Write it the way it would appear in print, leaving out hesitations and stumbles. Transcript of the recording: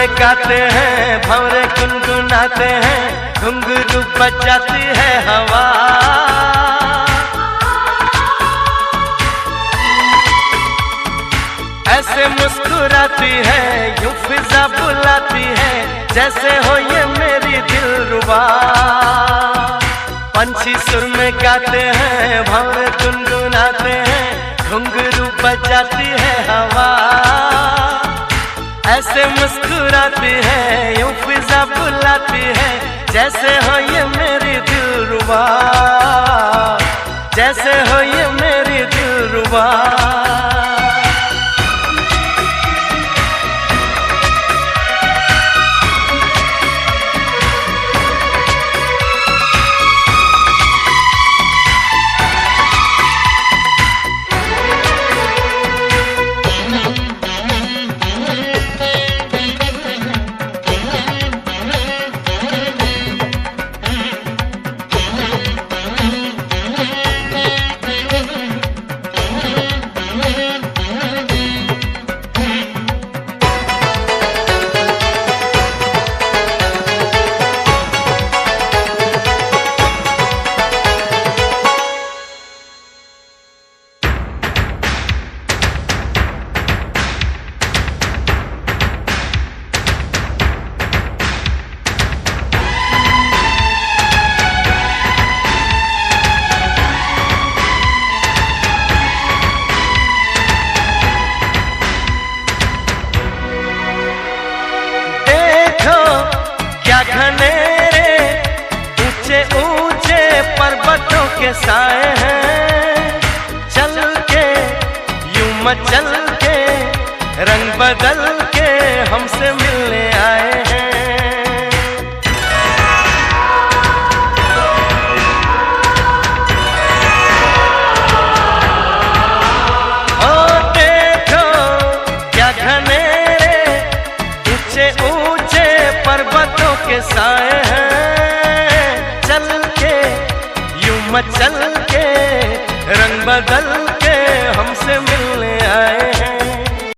में गाते हैं, भंवरे गुनगुनाते हैं, घुंघरू बजाती है हवा। ऐसे मुस्कुराती है, यूं फिजा बुलाती है, जैसे हो ये मेरी दिलरुबा। पंछी सुर में गाते हैं, भंवरे गुनगुनाते हैं, घुंघरू बजाती है हवा। ऐसे मुस्कुराती है, यूं फिजा बुलाती है, जैसे हो ये मेरी दिलरुबा, जैसे हो ये मेरी दिलरुबा। घनेरे ऊंचे ऊंचे पर्वतों के साए हैं, चल के यूं मचल के रंग बदल के हमसे मिलने आए हैं। ओ देखो क्या घनेरे ऊंचे ऊंचे पर्वतों के साए हैं, चल के यूं मचल के रंग बदल के हमसे मिलने आए हैं।